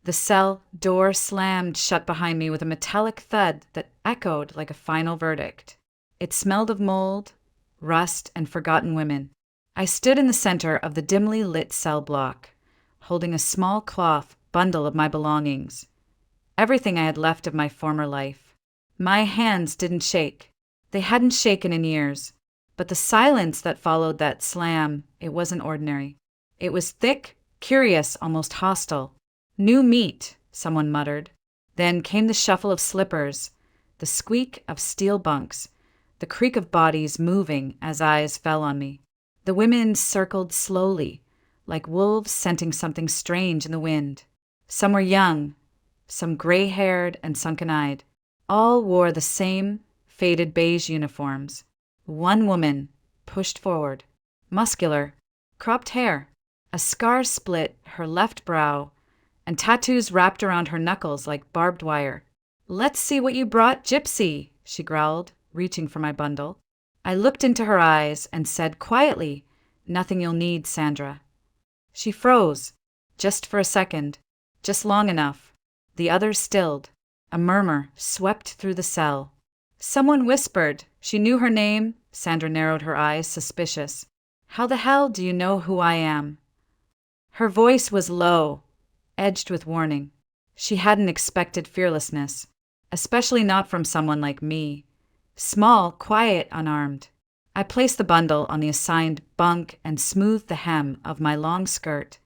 The cell door slammed shut behind me with a metallic thud that echoed like a final verdict. It smelled of mold, rust, and forgotten women. I stood in the center of the dimly lit cell block, holding a small cloth bundle of my belongings, everything I had left of my former life. My hands didn't shake. They hadn't shaken in years, but the silence that followed that slam, it wasn't ordinary. It was thick, curious, almost hostile. "New meat," someone muttered. Then came the shuffle of slippers, the squeak of steel bunks, the creak of bodies moving as eyes fell on me. The women circled slowly, like wolves scenting something strange in the wind. Some were young, some gray-haired and sunken-eyed. All wore the same faded beige uniforms. One woman pushed forward, muscular, cropped hair, a scar split her left brow, and tattoos wrapped around her knuckles like barbed wire. "Let's see what you brought, Gypsy," she growled, reaching for my bundle. I looked into her eyes and said quietly, "Nothing you'll need, Sandra." She froze, just for a second, just long enough. The others stilled. A murmur swept through the cell. Someone whispered. She knew her name. Sandra narrowed her eyes, suspicious. "How the hell do you know who I am?" Her voice was low, edged with warning. She hadn't expected fearlessness, especially not from someone like me. Small, quiet, unarmed. I placed the bundle on the assigned bunk and smoothed the hem of my long skirt.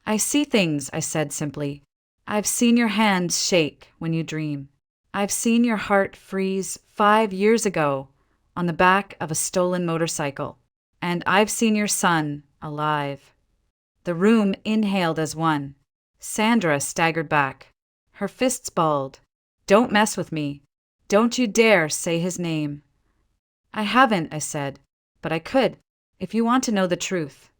"I see things," I said simply. "I've seen your hands shake when you dream. I've seen your heart freeze 5 years ago on the back of a stolen motorcycle. And I've seen your son alive." The room inhaled as one. Sandra staggered back. Her fists balled. "Don't mess with me. Don't you dare say his name." "I haven't," I said, "but I could, if you want to know the truth."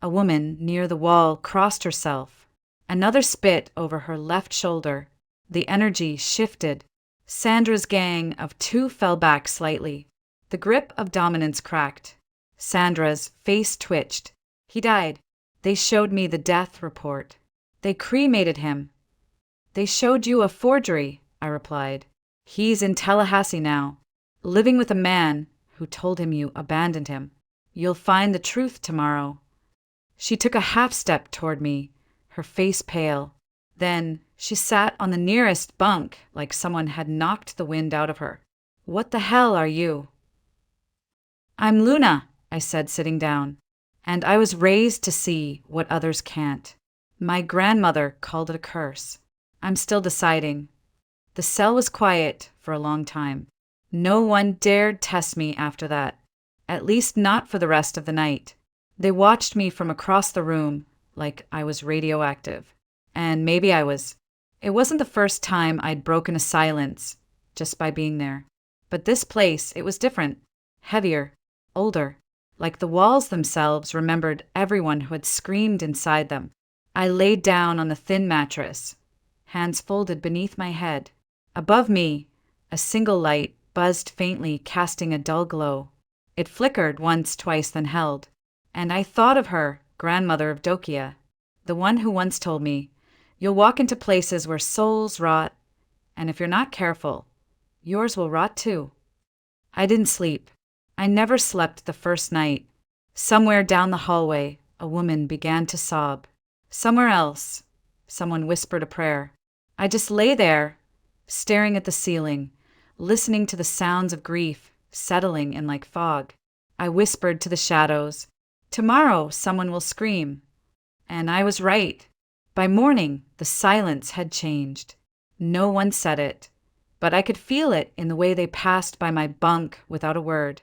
A woman near the wall crossed herself. Another spit over her left shoulder. The energy shifted. Sandra's gang of 2 fell back slightly. The grip of dominance cracked. Sandra's face twitched. "He died. They showed me the death report. They cremated him." "They showed you a forgery," I replied. "He's in Tallahassee now, living with a man who told him you abandoned him. You'll find the truth tomorrow." She took a half step toward me, her face pale. Then she sat on the nearest bunk like someone had knocked the wind out of her. "What the hell are you?" "I'm Luna," I said, sitting down. "And I was raised to see what others can't. My grandmother called it a curse. I'm still deciding." The cell was quiet for a long time. No one dared test me after that, at least not for the rest of the night. They watched me from across the room like I was radioactive. And maybe I was. It wasn't the first time I'd broken a silence just by being there. But this place, it was different, heavier, older, like the walls themselves remembered everyone who had screamed inside them. I laid down on the thin mattress, hands folded beneath my head. Above me, a single light buzzed faintly, casting a dull glow. It flickered once, twice, then held. And I thought of her, grandmother of Dokia, the one who once told me, "You'll walk into places where souls rot, and if you're not careful, yours will rot too." I didn't sleep. I never slept the first night. Somewhere down the hallway, a woman began to sob. Somewhere else, someone whispered a prayer. I just lay there, staring at the ceiling, listening to the sounds of grief settling in like fog. I whispered to the shadows, "Tomorrow someone will scream." And I was right. By morning, the silence had changed. No one said it, but I could feel it in the way they passed by my bunk without a word,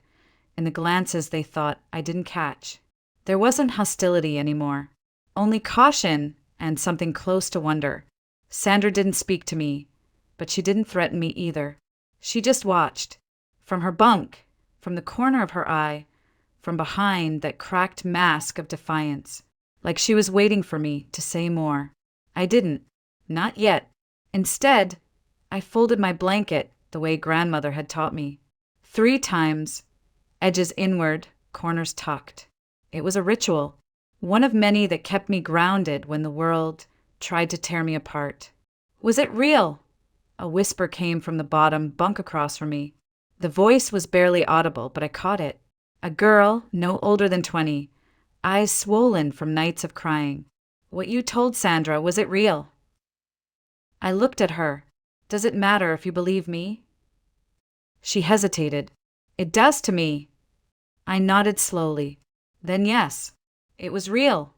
in the glances they thought I didn't catch. There wasn't hostility anymore, only caution and something close to wonder. Sandra didn't speak to me, but she didn't threaten me either. She just watched. From her bunk, from the corner of her eye, from behind that cracked mask of defiance, like she was waiting for me to say more. I didn't. Not yet. Instead, I folded my blanket the way grandmother had taught me. 3 times, edges inward, corners tucked. It was a ritual, one of many that kept me grounded when the world tried to tear me apart. Was it real? A whisper came from the bottom bunk across from me. The voice was barely audible, but I caught it. A girl, no older than 20, eyes swollen from nights of crying. What you told Sandra, was it real? I looked at her. Does it matter if you believe me? She hesitated. It does to me. I nodded slowly. Then yes, it was real.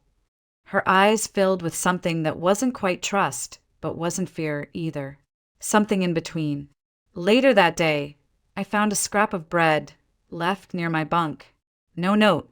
Her eyes filled with something that wasn't quite trust, but wasn't fear either. Something in between. Later that day, I found a scrap of bread left near my bunk. No note,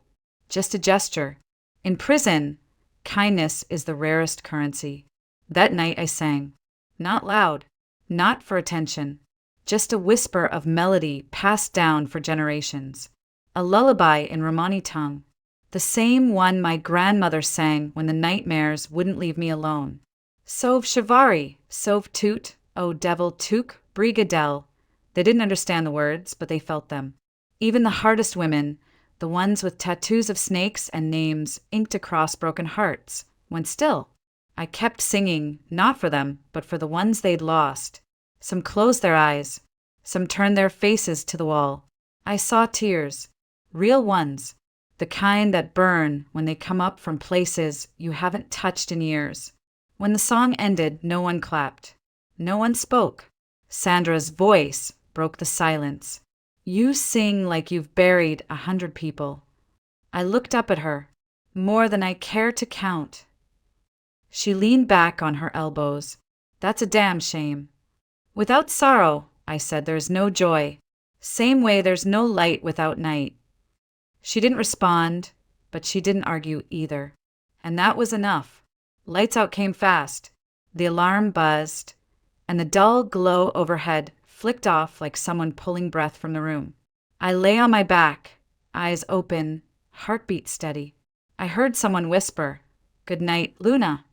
just a gesture. In prison, kindness is the rarest currency. That night I sang. Not loud, not for attention, just a whisper of melody passed down for generations. A lullaby in Romani tongue. The same one my grandmother sang when the nightmares wouldn't leave me alone. Sov shivari, sov toot, o devil tuk, brigadel. They didn't understand the words, but they felt them. Even the hardest women, the ones with tattoos of snakes and names inked across broken hearts, went still. I kept singing, not for them, but for the ones they'd lost. Some closed their eyes. Some turned their faces to the wall. I saw tears. Real ones. The kind that burn when they come up from places you haven't touched in years. When the song ended, no one clapped. No one spoke. Sandra's voice broke the silence. You sing like you've buried 100 people. I looked up at her. More than I care to count. She leaned back on her elbows. That's a damn shame. Without sorrow, I said, there's no joy. Same way there's no light without night. She didn't respond, but she didn't argue either. And that was enough. Lights out came fast. The alarm buzzed, and the dull glow overhead flicked off like someone pulling breath from the room. I lay on my back, eyes open, heartbeat steady. I heard someone whisper, "Good night, Luna."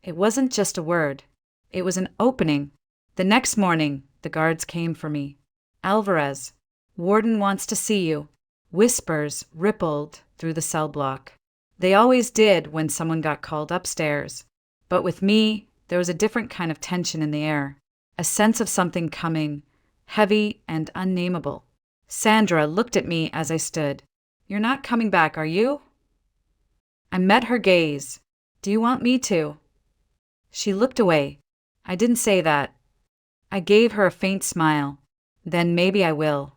It wasn't just a word. It was an opening. The next morning, the guards came for me. "Alvarez, warden wants to see you." Whispers rippled through the cell block. They always did when someone got called upstairs. But with me, there was a different kind of tension in the air. A sense of something coming, heavy and unnameable. Sandra looked at me as I stood. "You're not coming back, are you?" I met her gaze. "Do you want me to?" She looked away. I didn't say that. I gave her a faint smile. "Then maybe I will."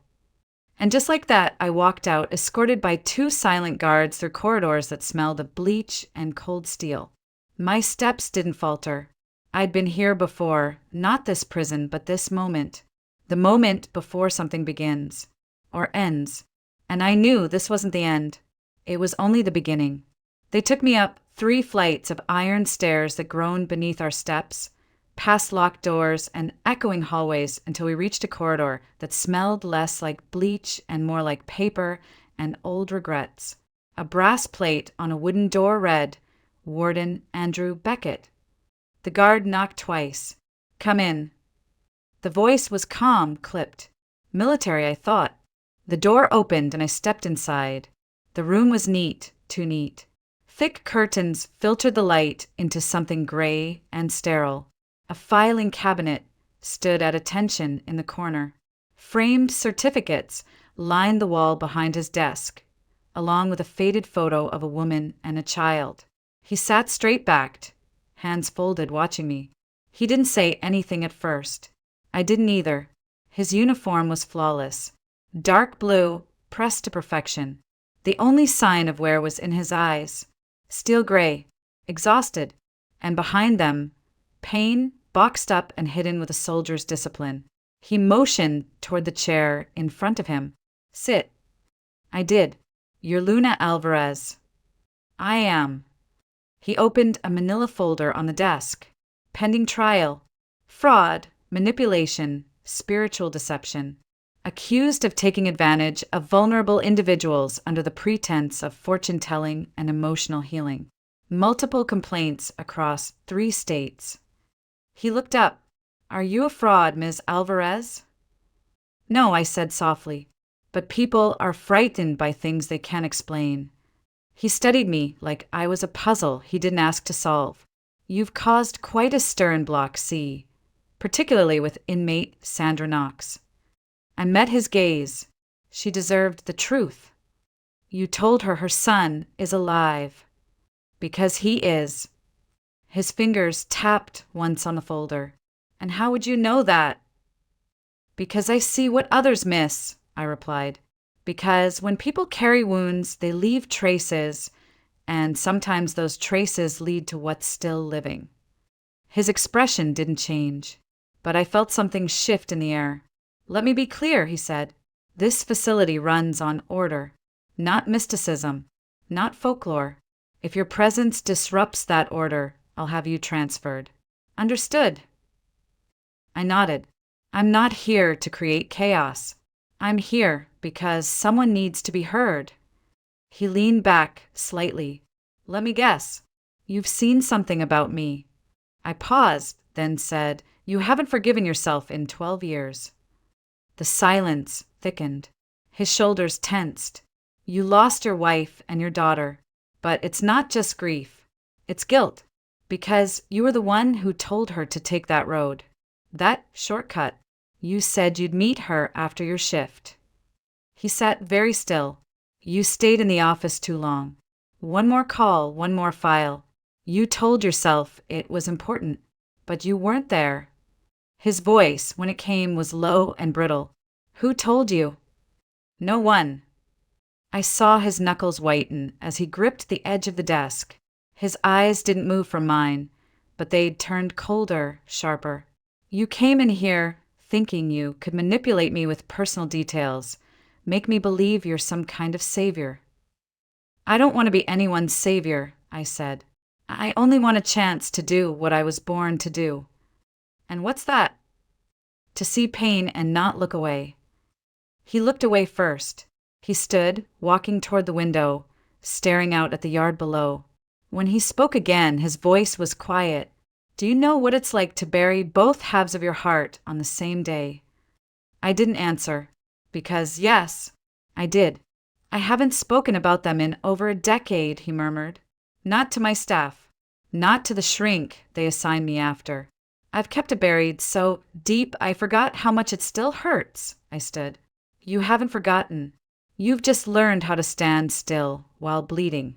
And just like that, I walked out, escorted by 2 silent guards through corridors that smelled of bleach and cold steel. My steps didn't falter. I'd been here before, not this prison, but this moment. The moment before something begins. Or ends. And I knew this wasn't the end. It was only the beginning. They took me up 3 flights of iron stairs that groaned beneath our steps, past locked doors and echoing hallways until we reached a corridor that smelled less like bleach and more like paper and old regrets. A brass plate on a wooden door read, "Warden Andrew Beckett." The guard knocked twice. "Come in." The voice was calm, clipped. Military, I thought. The door opened and I stepped inside. The room was neat, too neat. Thick curtains filtered the light into something gray and sterile. A filing cabinet stood at attention in the corner. Framed certificates lined the wall behind his desk, along with a faded photo of a woman and a child. He sat straight-backed, hands folded, watching me. He didn't say anything at first. I didn't either. His uniform was flawless. Dark blue, pressed to perfection. The only sign of wear was in his eyes. Steel gray, exhausted, and behind them, pain boxed up and hidden with a soldier's discipline. He motioned toward the chair in front of him. "Sit." I did. "You're Luna Alvarez." "I am." He opened a manila folder on the desk. "Pending trial. Fraud, manipulation, spiritual deception. Accused of taking advantage of vulnerable individuals under the pretense of fortune-telling and emotional healing. Multiple complaints across 3 states." He looked up. "Are you a fraud, Ms. Alvarez?" "No," I said softly. "But people are frightened by things they can't explain." He studied me like I was a puzzle he didn't ask to solve. You've caused quite a stir in Block C, particularly with inmate Sandra Knox. I met his gaze. She deserved the truth. You told her son is alive. Because he is. His fingers tapped once on the folder. And how would you know that? Because I see what others miss, I replied. Because when people carry wounds, they leave traces, and sometimes those traces lead to what's still living. His expression didn't change, but I felt something shift in the air. Let me be clear, he said. This facility runs on order, not mysticism, not folklore. If your presence disrupts that order, I'll have you transferred. Understood? I nodded. I'm not here to create chaos. I'm here because someone needs to be heard. He leaned back slightly. Let me guess. You've seen something about me. I paused, then said, You haven't forgiven yourself in 12 years. The silence thickened. His shoulders tensed. You lost your wife and your daughter, but it's not just grief. It's guilt, because you were the one who told her to take that road. That shortcut. You said you'd meet her after your shift. He sat very still. You stayed in the office too long. One more call, one more file. You told yourself it was important, but you weren't there. His voice, when it came, was low and brittle. Who told you? No one. I saw his knuckles whiten as he gripped the edge of the desk. His eyes didn't move from mine, but they'd turned colder, sharper. You came in here thinking you could manipulate me with personal details, make me believe you're some kind of savior. I don't want to be anyone's savior, I said. I only want a chance to do what I was born to do. And what's that? To see pain and not look away. He looked away first. He stood, walking toward the window, staring out at the yard below. When he spoke again, his voice was quiet. Do you know what it's like to bury both halves of your heart on the same day? I didn't answer, because yes, I did. I haven't spoken about them in over a decade, he murmured. Not to my staff, not to the shrink they assigned me after. I've kept it buried so deep I forgot how much it still hurts, I stood. You haven't forgotten. You've just learned how to stand still while bleeding.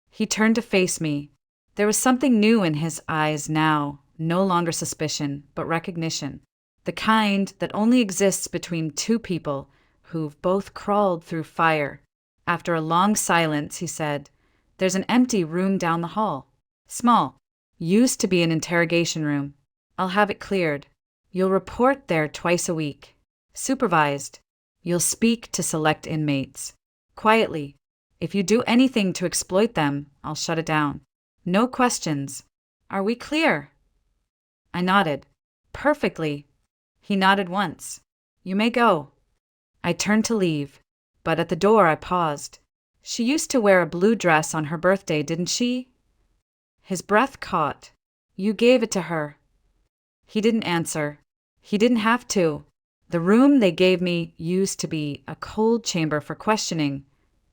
He turned to face me. There was something new in his eyes now, no longer suspicion, but recognition. The kind that only exists between two people who've both crawled through fire. After a long silence, he said, There's an empty room down the hall. Small. Used to be an interrogation room. I'll have it cleared. You'll report there twice a week. Supervised. You'll speak to select inmates. Quietly. If you do anything to exploit them, I'll shut it down. No questions. Are we clear? I nodded. Perfectly. He nodded once. You may go. I turned to leave, but at the door I paused. She used to wear a blue dress on her birthday, didn't she? His breath caught. You gave it to her. He didn't answer. He didn't have to. The room they gave me used to be a cold chamber for questioning,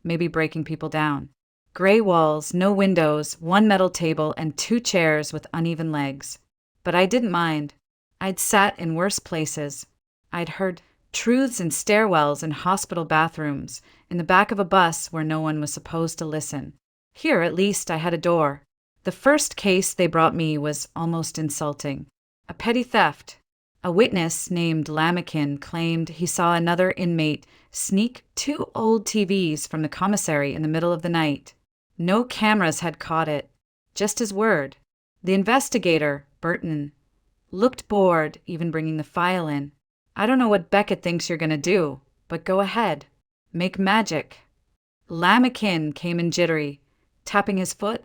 maybe breaking people down. Gray walls, no windows, one metal table, and 2 chairs with uneven legs. But I didn't mind. I'd sat in worse places. I'd heard truths in stairwells and hospital bathrooms, in the back of a bus where no one was supposed to listen. Here, at least, I had a door. The first case they brought me was almost insulting. A petty theft. A witness named Lamakin claimed he saw another inmate sneak 2 old TVs from the commissary in the middle of the night. No cameras had caught it, just his word. The investigator, Burton, looked bored, even bringing the file in. I don't know what Beckett thinks you're going to do, but go ahead. Make magic. Lamakin came in jittery, tapping his foot,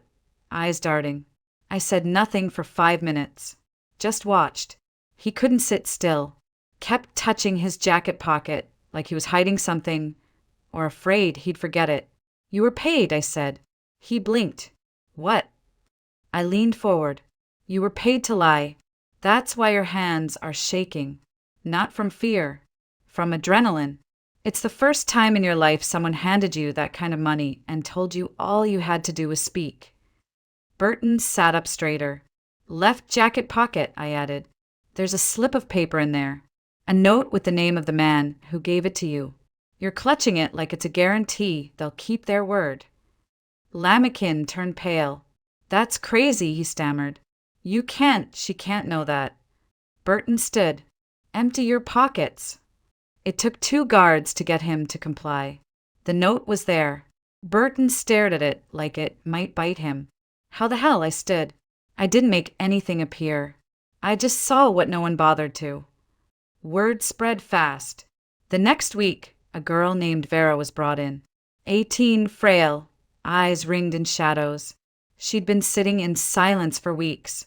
eyes darting. I said nothing for 5 minutes. Just watched. He couldn't sit still. Kept touching his jacket pocket, like he was hiding something, or afraid he'd forget it. You were paid, I said. He blinked. What? I leaned forward. You were paid to lie. That's why your hands are shaking. Not from fear. From adrenaline. It's the first time in your life someone handed you that kind of money and told you all you had to do was speak. Burton sat up straighter. Left jacket pocket, I added. There's a slip of paper in there. A note with the name of the man who gave it to you. You're clutching it like it's a guarantee they'll keep their word. Lamakin turned pale. That's crazy, he stammered. She can't know that. Burton stood. Empty your pockets. It took 2 guards to get him to comply. The note was there. Burton stared at it like it might bite him. How the hell? I stood. I didn't make anything appear. I just saw what no one bothered to. Word spread fast. The next week, a girl named Vera was brought in. 18, frail, eyes ringed in shadows. She'd been sitting in silence for weeks,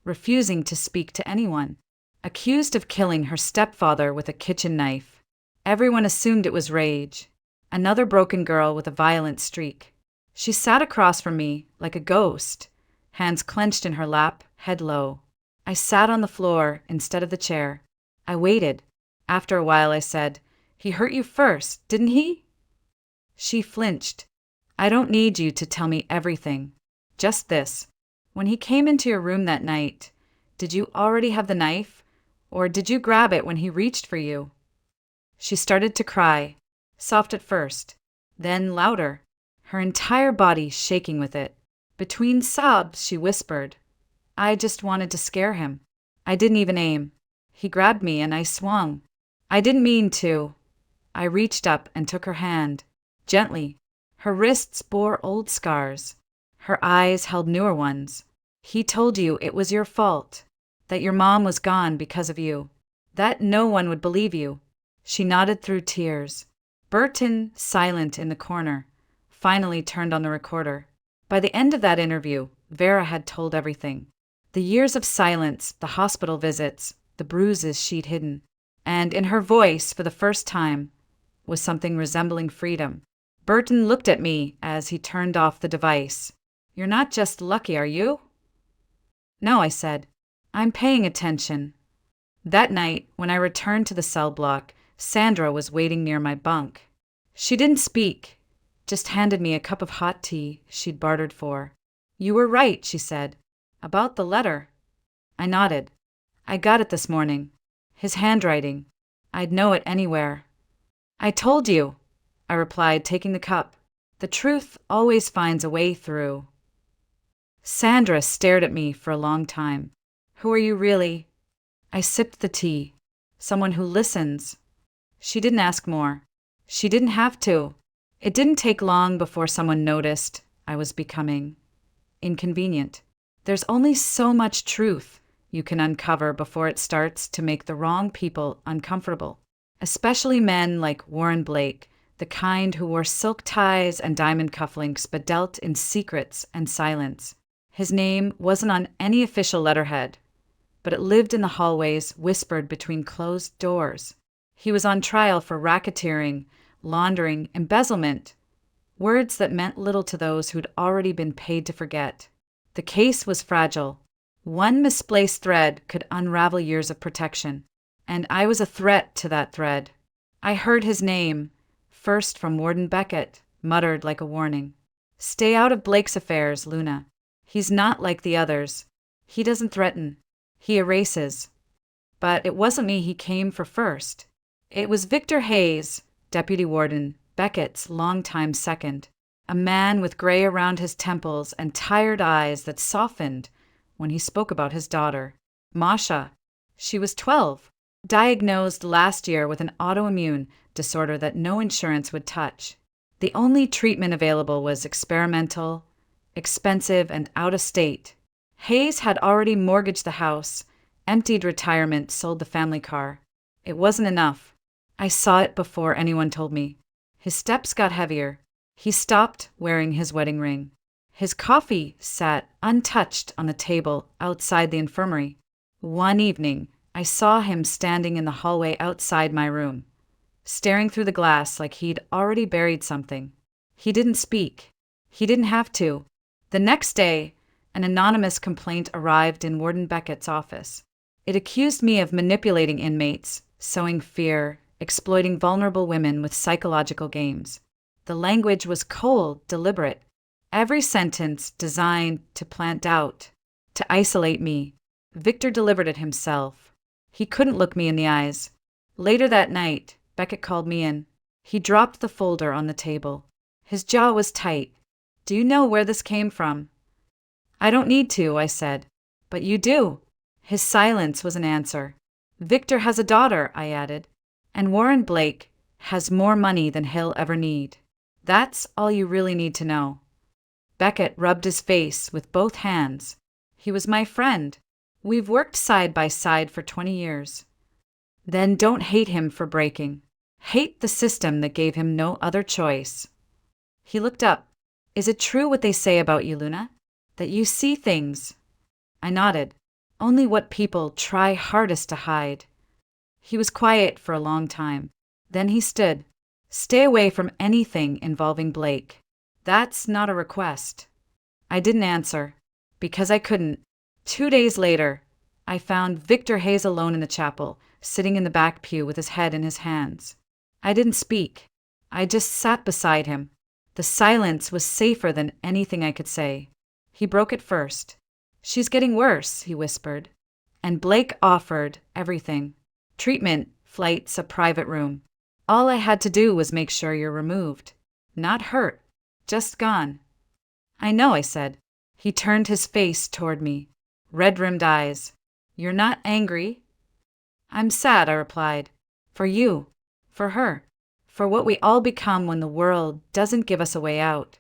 refusing to speak to anyone. Accused of killing her stepfather with a kitchen knife. Everyone assumed it was rage. Another broken girl with a violent streak. She sat across from me like a ghost, hands clenched in her lap, head low. I sat on the floor instead of the chair. I waited. After a while I said, "He hurt you first, didn't he?" She flinched. "I don't need you to tell me everything. Just this. When he came into your room that night, did you already have the knife? Or did you grab it when he reached for you?" She started to cry, soft at first, then louder, her entire body shaking with it. Between sobs, she whispered, "I just wanted to scare him. I didn't even aim. He grabbed me and I swung. I didn't mean to." I reached up and took her hand, gently. Her wrists bore old scars. Her eyes held newer ones. "He told you it was your fault, that your mom was gone because of you, that no one would believe you." She nodded through tears. Burton, silent in the corner, finally turned on the recorder. By the end of that interview, Vera had told everything. The years of silence, the hospital visits, the bruises she'd hidden. And in her voice, for the first time, was something resembling freedom. Burton looked at me as he turned off the device. "You're not just lucky, are you?" "No," I said. "I'm paying attention." That night, when I returned to the cell block, Sandra was waiting near my bunk. She didn't speak, just handed me a cup of hot tea she'd bartered for. "You were right," she said, "about the letter." I nodded. "I got it this morning. His handwriting. I'd know it anywhere." "I told you," I replied, taking the cup. "The truth always finds a way through." Sandra stared at me for a long time. "Who are you really?" I sipped the tea. "Someone who listens." She didn't ask more. She didn't have to. It didn't take long before someone noticed I was becoming inconvenient. There's only so much truth you can uncover before it starts to make the wrong people uncomfortable, especially men like Warren Blake, the kind who wore silk ties and diamond cufflinks but dealt in secrets and silence. His name wasn't on any official letterhead, but it lived in the hallways, whispered between closed doors. He was on trial for racketeering, laundering, embezzlement, words that meant little to those who'd already been paid to forget. The case was fragile. One misplaced thread could unravel years of protection, and I was a threat to that thread. I heard his name, first from Warden Beckett, muttered like a warning. "Stay out of Blake's affairs, Luna. He's not like the others. He doesn't threaten. He erases." But it wasn't me he came for first. It was Victor Hayes, Deputy Warden, Beckett's longtime second, a man with gray around his temples and tired eyes that softened when he spoke about his daughter, Masha. She was 12, diagnosed last year with an autoimmune disorder that no insurance would touch. The only treatment available was experimental, expensive, and out of state. Hayes had already mortgaged the house, emptied retirement, sold the family car. It wasn't enough. I saw it before anyone told me. His steps got heavier. He stopped wearing his wedding ring. His coffee sat untouched on the table outside the infirmary. One evening, I saw him standing in the hallway outside my room, staring through the glass like he'd already buried something. He didn't speak. He didn't have to. The next day, an anonymous complaint arrived in Warden Beckett's office. It accused me of manipulating inmates, sowing fear, exploiting vulnerable women with psychological games. The language was cold, deliberate. Every sentence designed to plant doubt. to isolate me. Victor delivered it himself. He couldn't look me in the eyes. Later that night, Beckett called me in. He dropped the folder on the table. His jaw was tight. "Do you know where this came from?" "I don't need to," I said. "But you do." His silence was an answer. "Victor has a daughter," I added, "and Warren Blake has more money than he'll ever need. That's all you really need to know." Beckett rubbed his face with both hands. "He was my friend. We've worked side by side for 20 years. Then don't hate him for breaking. Hate the system that gave him no other choice." He looked up. "Is it true what they say about you, Luna? That you see things?" I nodded. "Only what people try hardest to hide." He was quiet for a long time. Then he stood. "Stay away from anything involving Blake." "That's not a request." I didn't answer, because I couldn't. 2 days later, I found Victor Hayes alone in the chapel, sitting in the back pew with his head in his hands. I didn't speak. I just sat beside him. The silence was safer than anything I could say. He broke it first. "She's getting worse," he whispered. "And Blake offered everything. Treatment, flights, a private room. All I had to do was make sure you're removed. Not hurt. Just gone." "I know," I said. He turned his face toward me. Red-rimmed eyes. "You're not angry?" "I'm sad," I replied. "For you. For her. For what we all become when the world doesn't give us a way out."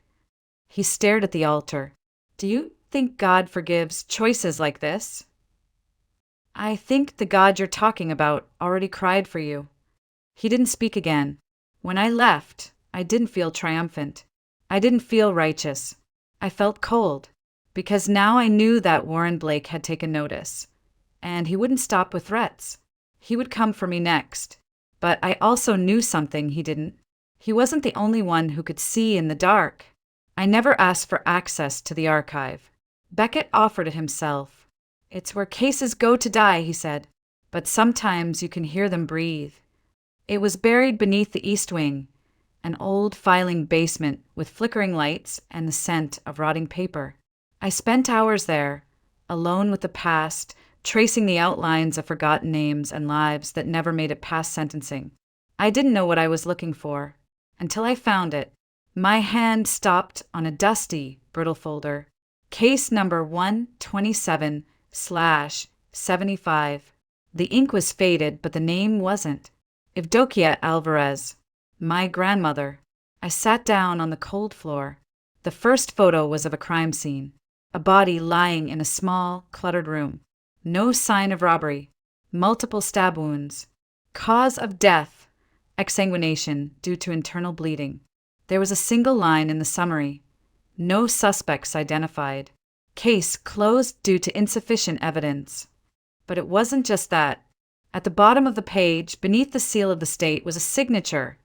He stared at the altar. "Do you think God forgives choices like this?" "I think the God you're talking about already cried for you." He didn't speak again. When I left, I didn't feel triumphant. I didn't feel righteous. I felt cold, because now I knew that Warren Blake had taken notice, and he wouldn't stop with threats. He would come for me next. But I also knew something he didn't. He wasn't the only one who could see in the dark. I never asked for access to the archive. Beckett offered it himself. "It's where cases go to die," he said, "but sometimes you can hear them breathe." It was buried beneath the east wing, an old filing basement with flickering lights and the scent of rotting paper. I spent hours there, alone with the past, tracing the outlines of forgotten names and lives that never made it past sentencing. I didn't know what I was looking for, until I found it. My hand stopped on a dusty, brittle folder. Case number 127/75. The ink was faded, but the name wasn't. Evdokia Alvarez. My grandmother. I sat down on the cold floor. The first photo was of a crime scene. A body lying in a small, cluttered room. No sign of robbery. Multiple stab wounds. Cause of death: exsanguination due to internal bleeding. There was a single line in the summary. No suspects identified. Case closed due to insufficient evidence. But it wasn't just that. At the bottom of the page, beneath the seal of the state, was a signature.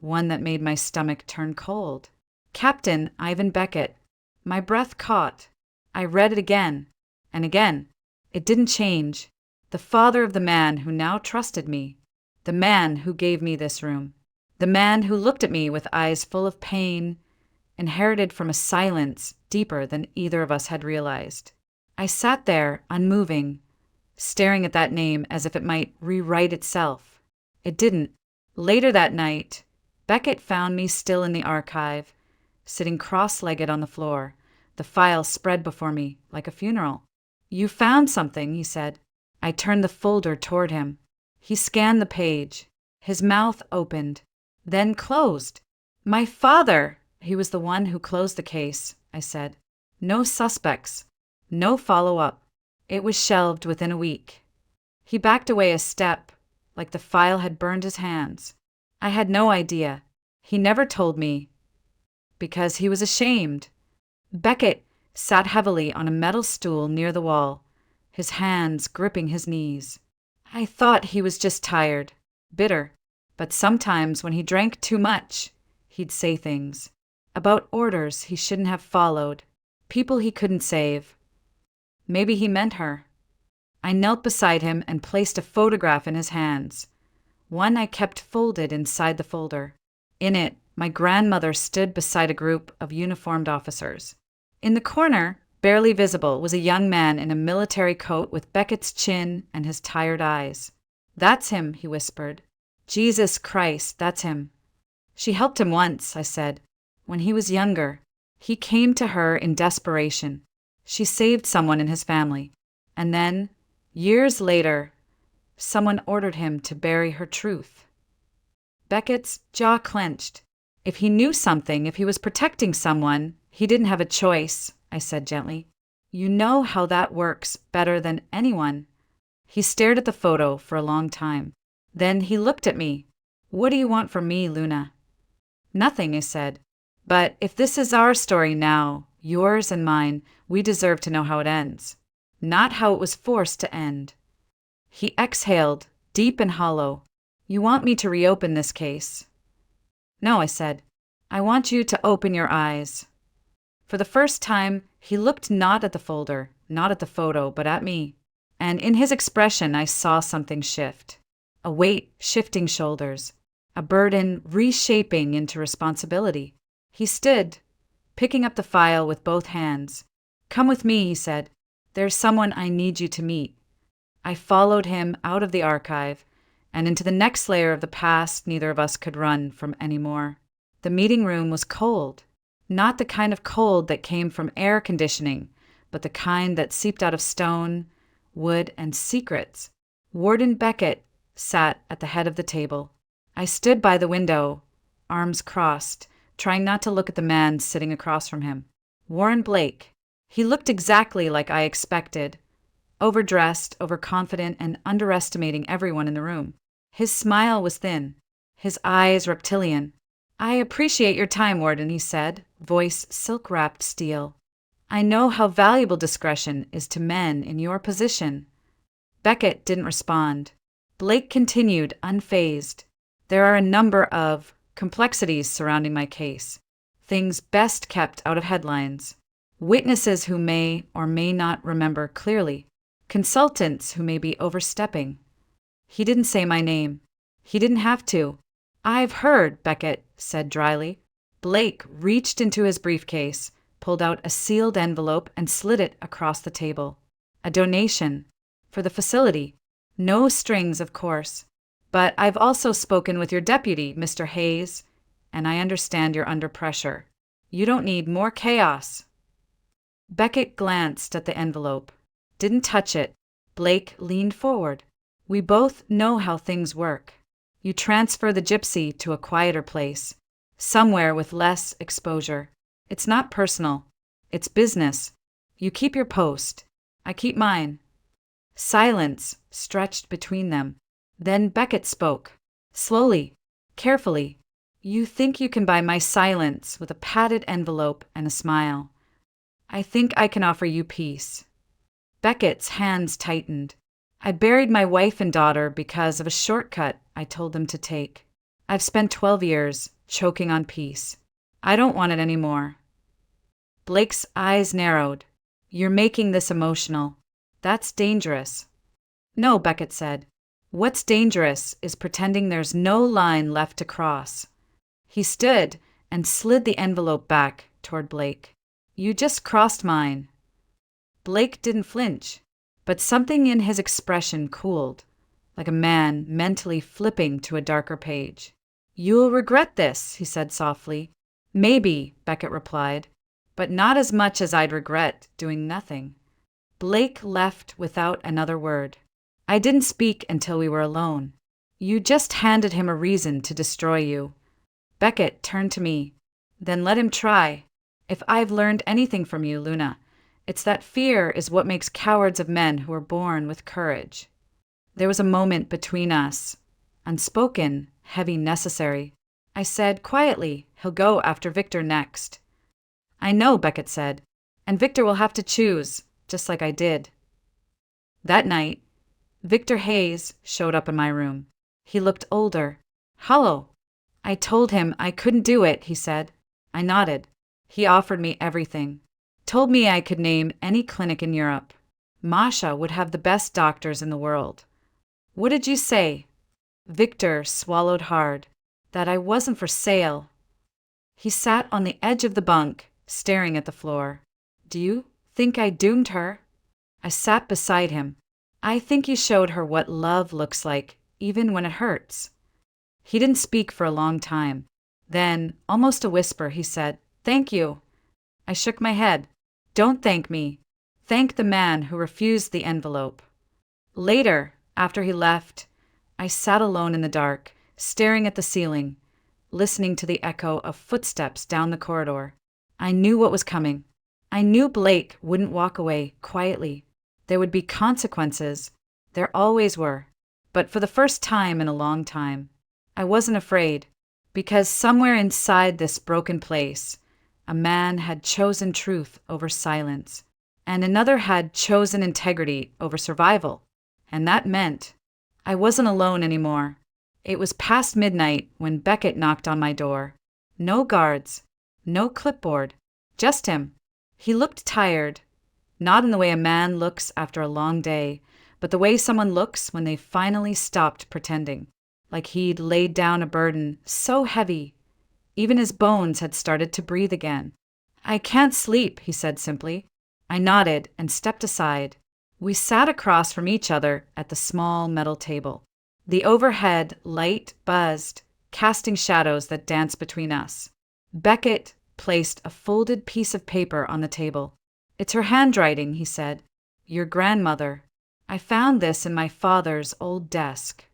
One that made my stomach turn cold. Captain Ivan Beckett. My breath caught. I read it again, and again. It didn't change. The father of the man who now trusted me. The man who gave me this room. The man who looked at me with eyes full of pain, inherited from a silence deeper than either of us had realized. I sat there, unmoving, staring at that name as if it might rewrite itself. It didn't. Later that night, Beckett found me still in the archive, sitting cross-legged on the floor, the file spread before me like a funeral. "You found something," he said. I turned the folder toward him. He scanned the page. His mouth opened, then closed. "My father!" "He was the one who closed the case," I said. "No suspects. No follow-up. It was shelved within a week." He backed away a step, like the file had burned his hands. I had no idea. He never told me, because he was ashamed. Beckett sat heavily on a metal stool near the wall, his hands gripping his knees. I thought he was just tired, bitter, but sometimes when he drank too much, he'd say things about orders he shouldn't have followed, people he couldn't save. Maybe he meant her. I knelt beside him and placed a photograph in his hands, one I kept folded inside the folder. In it, my grandmother stood beside a group of uniformed officers. In the corner, barely visible, was a young man in a military coat with Beckett's chin and his tired eyes. "That's him," he whispered. "Jesus Christ, that's him." "She helped him once," I said. "When he was younger. He came to her in desperation. She saved someone in his family. And then, years later, someone ordered him to bury her truth." Beckett's jaw clenched. "If he knew something, if he was protecting someone, he didn't have a choice," I said gently. "You know how that works better than anyone." He stared at the photo for a long time. Then he looked at me. "What do you want from me, Luna?" "Nothing," I said. "But if this is our story now, yours and mine, we deserve to know how it ends. Not how it was forced to end." He exhaled, deep and hollow. "You want me to reopen this case?" "No," I said. "I want you to open your eyes." For the first time, he looked not at the folder, not at the photo, but at me. And in his expression, I saw something shift. A weight shifting shoulders. A burden reshaping into responsibility. He stood, picking up the file with both hands. "Come with me," he said. "There's someone I need you to meet." I followed him out of the archive and into the next layer of the past neither of us could run from anymore. The meeting room was cold. Not the kind of cold that came from air conditioning, but the kind that seeped out of stone, wood, and secrets. Warden Beckett sat at the head of the table. I stood by the window, arms crossed, trying not to look at the man sitting across from him. Warren Blake. He looked exactly like I expected. Overdressed, overconfident, and underestimating everyone in the room. His smile was thin. His eyes reptilian. "I appreciate your time, Warden," he said, voice silk-wrapped steel. "I know how valuable discretion is to men in your position." Beckett didn't respond. Blake continued, unfazed. "There are a number of complexities surrounding my case. Things best kept out of headlines. Witnesses who may or may not remember clearly. Consultants who may be overstepping." He didn't say my name. He didn't have to. "I've heard," Beckett said dryly. Blake reached into his briefcase, pulled out a sealed envelope, and slid it across the table. "A donation. For the facility. No strings, of course. But I've also spoken with your deputy, Mr. Hayes, and I understand you're under pressure. You don't need more chaos." Beckett glanced at the envelope. Didn't touch it. Blake leaned forward. "We both know how things work. You transfer the gypsy to a quieter place, somewhere with less exposure. It's not personal. It's business. You keep your post. I keep mine." Silence stretched between them. Then Beckett spoke, slowly, carefully. "You think you can buy my silence with a padded envelope and a smile. I think I can offer you peace." Beckett's hands tightened. "I buried my wife and daughter because of a shortcut I told them to take. I've spent 12 years choking on peace. I don't want it anymore." Blake's eyes narrowed. "You're making this emotional. That's dangerous." "No," Beckett said. "What's dangerous is pretending there's no line left to cross." He stood and slid the envelope back toward Blake. "You just crossed mine." Blake didn't flinch, but something in his expression cooled, like a man mentally flipping to a darker page. "You'll regret this," he said softly. "Maybe," Beckett replied, "but not as much as I'd regret doing nothing." Blake left without another word. I didn't speak until we were alone. "You just handed him a reason to destroy you." Beckett turned to me. "Then let him try. If I've learned anything from you, Luna, it's that fear is what makes cowards of men who are born with courage." There was a moment between us, unspoken, heavy, necessary. I said quietly, "He'll go after Victor next." "I know," Beckett said, "and Victor will have to choose, just like I did." That night, Victor Hayes showed up in my room. He looked older, hollow. "I told him I couldn't do it," he said. I nodded. He offered me everything. Told me I could name any clinic in Europe. Masha would have the best doctors in the world. "What did you say?" Victor swallowed hard. "That I wasn't for sale." He sat on the edge of the bunk, staring at the floor. "Do you Think I doomed her? I sat beside him. I think you showed her what love looks like, even when it hurts. He didn't speak for a long time. Then, almost a whisper, he said, "Thank you." I shook my head. "Don't thank me. Thank the man who refused the envelope." Later, after he left, I sat alone in the dark, staring at the ceiling, listening to the echo of footsteps down the corridor. I knew what was coming. I knew Blake wouldn't walk away quietly. There would be consequences. There always were. But for the first time in a long time, I wasn't afraid, because somewhere inside this broken place, a man had chosen truth over silence, and another had chosen integrity over survival. And that meant I wasn't alone anymore. It was past midnight when Beckett knocked on my door. No guards, no clipboard, just him. He looked tired, not in the way a man looks after a long day, but the way someone looks when they finally stopped pretending, like he'd laid down a burden so heavy, even his bones had started to breathe again. "I can't sleep," he said simply. I nodded and stepped aside. We sat across from each other at the small metal table. The overhead light buzzed, casting shadows that danced between us. Beckett placed a folded piece of paper on the table. "It's her handwriting," he said. "Your grandmother. I found this in my father's old desk."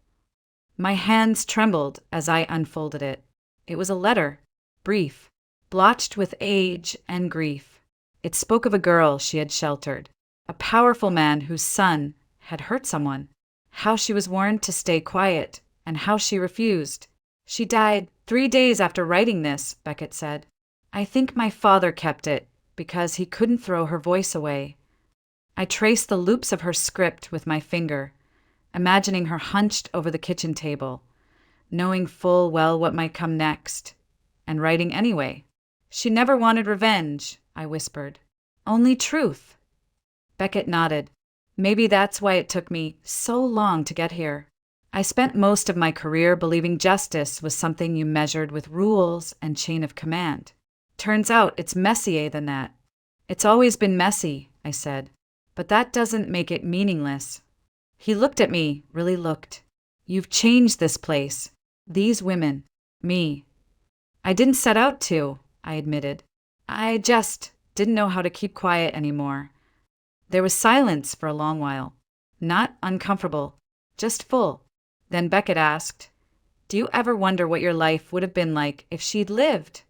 My hands trembled as I unfolded it. It was a letter, brief, blotched with age and grief. It spoke of a girl she had sheltered, a powerful man whose son had hurt someone, how she was warned to stay quiet, and how she refused. "She died 3 days after writing this," Beckett said. "I think my father kept it because he couldn't throw her voice away." I traced the loops of her script with my finger, imagining her hunched over the kitchen table, knowing full well what might come next, and writing anyway. "She never wanted revenge," I whispered. "Only truth." Beckett nodded. "Maybe that's why it took me so long to get here. I spent most of my career believing justice was something you measured with rules and chain of command. Turns out it's messier than that." "It's always been messy," I said, "but that doesn't make it meaningless." He looked at me, really looked. "You've changed this place, these women, me." "I didn't set out to," I admitted. "I just didn't know how to keep quiet anymore." There was silence for a long while. Not uncomfortable, just full. Then Beckett asked, "Do you ever wonder what your life would have been like if she'd lived?"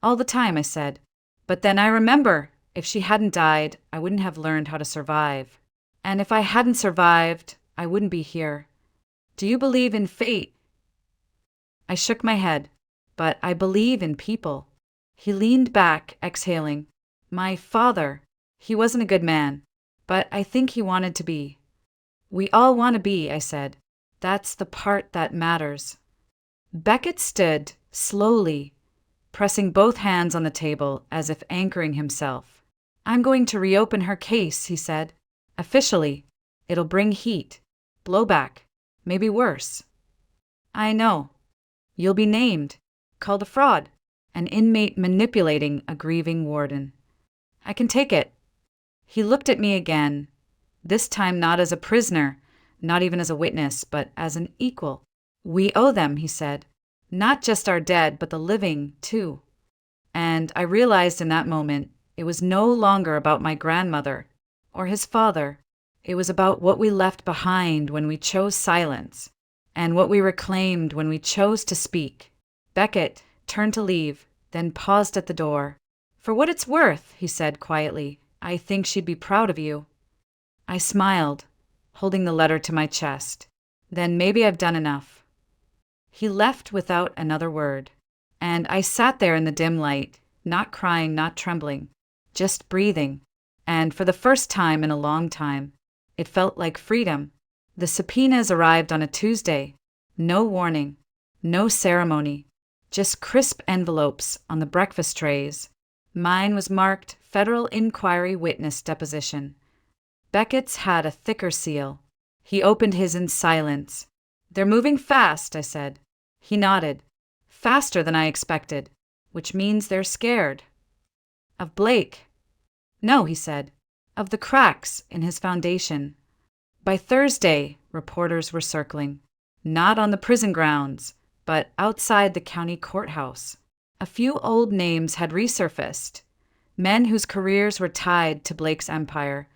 "All the time," I said. "But then I remember, if she hadn't died, I wouldn't have learned how to survive. And if I hadn't survived, I wouldn't be here. Do you believe in fate?" I shook my head, "But I believe in people." He leaned back, exhaling. "My father, he wasn't a good man, but I think he wanted to be." "We all want to be," I said. "That's the part that matters." Beckett stood, slowly, pressing both hands on the table as if anchoring himself. "I'm going to reopen her case," he said. "Officially. It'll bring heat, blowback, maybe worse." "I know. You'll be named, called a fraud, an inmate manipulating a grieving warden." "I can take it." He looked at me again, this time not as a prisoner, not even as a witness, but as an equal. "We owe them," he said. "Not just our dead, but the living, too." And I realized in that moment it was no longer about my grandmother or his father. It was about what we left behind when we chose silence, and what we reclaimed when we chose to speak. Beckett turned to leave, then paused at the door. "For what it's worth," he said quietly, "I think she'd be proud of you." I smiled, holding the letter to my chest. "Then maybe I've done enough." He left without another word, and I sat there in the dim light, not crying, not trembling, just breathing. And for the first time in a long time, it felt like freedom. The subpoenas arrived on a Tuesday. No warning, no ceremony, just crisp envelopes on the breakfast trays. Mine was marked Federal Inquiry Witness Deposition. Beckett's had a thicker seal. He opened his in silence. "They're moving fast," I said. He nodded. "Faster than I expected, which means they're scared." "Of Blake." No, he said, of the cracks in his foundation. By Thursday, reporters were circling, not on the prison grounds, but outside the county courthouse. A few old names had resurfaced, men whose careers were tied to Blake's empire,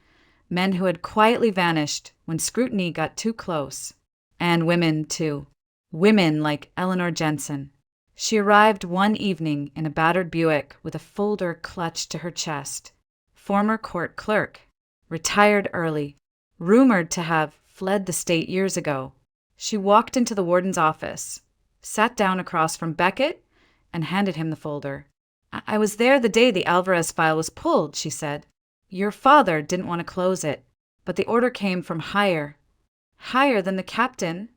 men who had quietly vanished when scrutiny got too close. And women, too. Women like Eleanor Jensen. She arrived one evening in a battered Buick with a folder clutched to her chest. Former court clerk. Retired early. Rumored to have fled the state years ago. She walked into the warden's office, sat down across from Beckett, and handed him the folder. I was there the day the Alvarez file was pulled, she said. Your father didn't want to close it, but the order came from higher. Higher than the captain?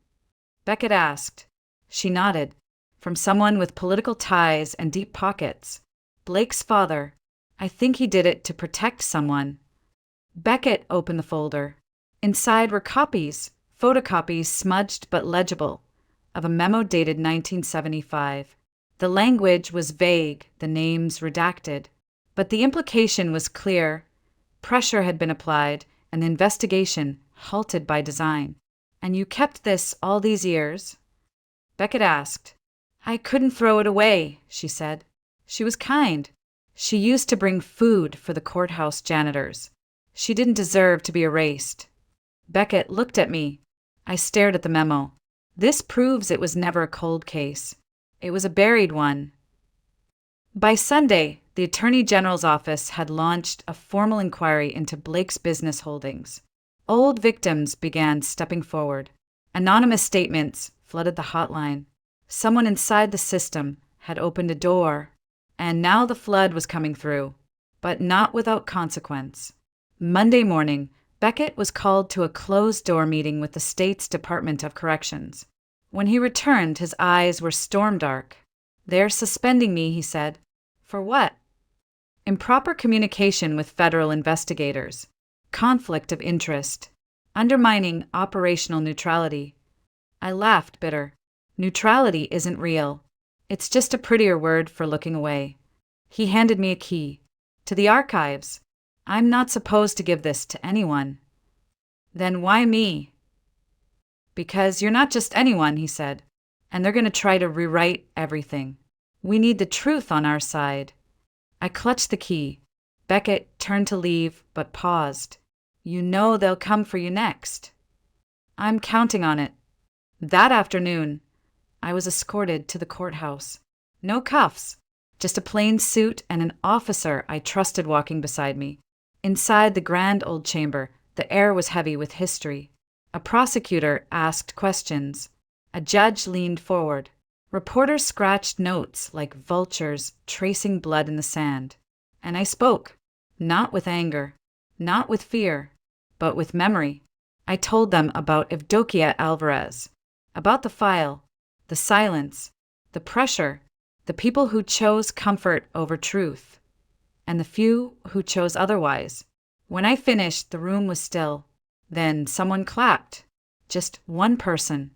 Beckett asked. She nodded. From someone with political ties and deep pockets. Blake's father. I think he did it to protect someone. Beckett opened the folder. Inside were copies, photocopies smudged but legible, of a memo dated 1975. The language was vague, the names redacted, but the implication was clear. Pressure had been applied, and the investigation halted by design. And you kept this all these years? Beckett asked. I couldn't throw it away, she said. She was kind. She used to bring food for the courthouse janitors. She didn't deserve to be erased. Beckett looked at me. I stared at the memo. This proves it was never a cold case. It was a buried one. By Sunday, the Attorney General's office had launched a formal inquiry into Blake's business holdings. Old victims began stepping forward. Anonymous statements flooded the hotline. Someone inside the system had opened a door, and now the flood was coming through, but not without consequence. Monday morning, Beckett was called to a closed-door meeting with the state's Department of Corrections. When he returned, his eyes were storm-dark. They're suspending me, he said. For what? Improper communication with federal investigators. Conflict of interest. Undermining operational neutrality. I laughed, bitter. Neutrality isn't real. It's just a prettier word for looking away. He handed me a key. To the archives. I'm not supposed to give this to anyone. Then why me? Because you're not just anyone, he said, and they're going to try to rewrite everything. We need the truth on our side. I clutched the key. Beckett turned to leave, but paused. You know they'll come for you next. I'm counting on it. That afternoon, I was escorted to the courthouse. No cuffs, just a plain suit and an officer I trusted walking beside me. Inside the grand old chamber, the air was heavy with history. A prosecutor asked questions. A judge leaned forward. Reporters scratched notes like vultures tracing blood in the sand. And I spoke, not with anger, not with fear, but with memory. I told them about Evdokia Alvarez, about the file, the silence, the pressure, the people who chose comfort over truth, and the few who chose otherwise. When I finished, the room was still. Then someone clapped. Just one person.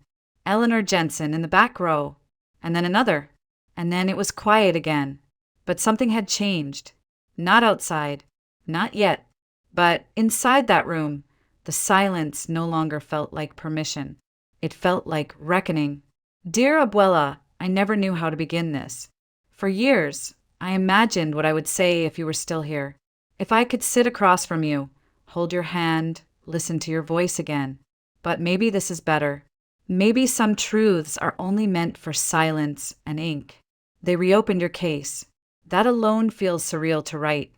Eleanor Jensen in the back row. And then another. And then it was quiet again. But something had changed. Not outside. Not yet. But inside that room, the silence no longer felt like permission. It felt like reckoning. Dear Abuela, I never knew how to begin this. For years, I imagined what I would say if you were still here. If I could sit across from you, hold your hand, listen to your voice again. But maybe this is better. Maybe some truths are only meant for silence and ink. They reopened your case. That alone feels surreal to write.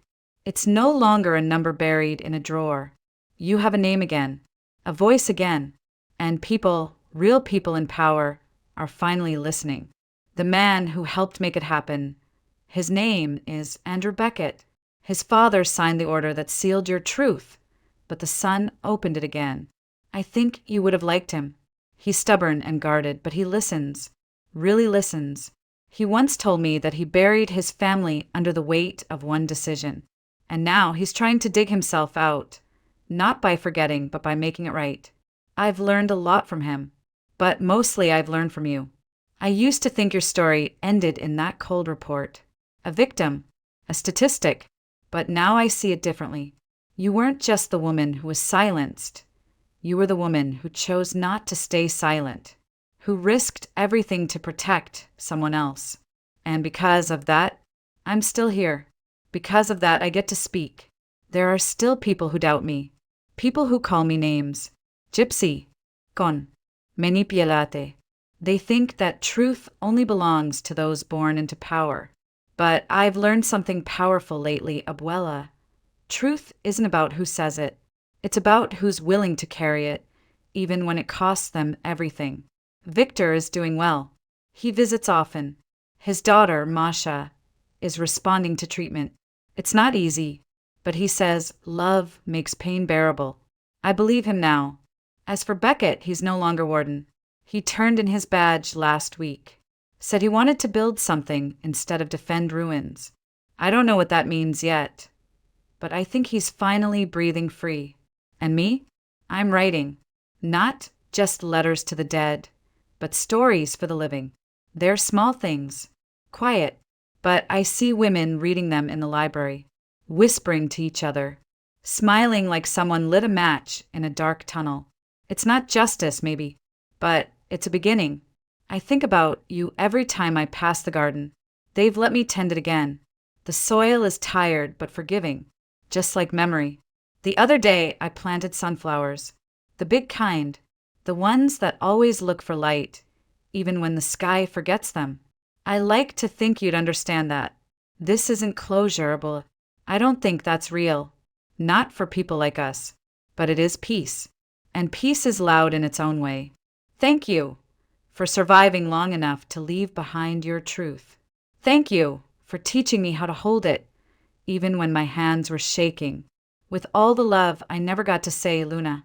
It's no longer a number buried in a drawer. You have a name again, a voice again, and people, real people in power, are finally listening. The man who helped make it happen, his name is Andrew Beckett. His father signed the order that sealed your truth, but the son opened it again. I think you would have liked him. He's stubborn and guarded, but he listens, really listens. He once told me that he buried his family under the weight of one decision, and now he's trying to dig himself out, not by forgetting, but by making it right. I've learned a lot from him, but mostly I've learned from you. I used to think your story ended in that cold report. A victim, a statistic, But now I see it differently. You weren't just the woman who was silenced. You were the woman who chose not to stay silent, who risked everything to protect someone else. And because of that, I'm still here. Because of that, I get to speak. There are still people who doubt me, people who call me names. Gypsy, con, manipulate. They think that truth only belongs to those born into power. But I've learned something powerful lately, abuela. Truth isn't about who says it. It's about who's willing to carry it, even when it costs them everything. Victor is doing well. He visits often. His daughter, Masha, is responding to treatment. It's not easy, but he says love makes pain bearable. I believe him now. As for Beckett, he's no longer warden. He turned in his badge last week. Said he wanted to build something instead of defend ruins. I don't know what that means yet, but I think he's finally breathing free. And me? I'm writing. Not just letters to the dead, but stories for the living. They're small things, quiet, but I see women reading them in the library, whispering to each other, smiling like someone lit a match in a dark tunnel. It's not justice, maybe, but it's a beginning. I think about you every time I pass the garden. They've let me tend it again. The soil is tired but forgiving, just like memory. The other day, I planted sunflowers. The big kind. The ones that always look for light, even when the sky forgets them. I like to think you'd understand that. This isn't closure, I don't think that's real. Not for people like us. But it is peace. And peace is loud in its own way. Thank you for surviving long enough to leave behind your truth. Thank you for teaching me how to hold it, even when my hands were shaking. With all the love I never got to say, Luna.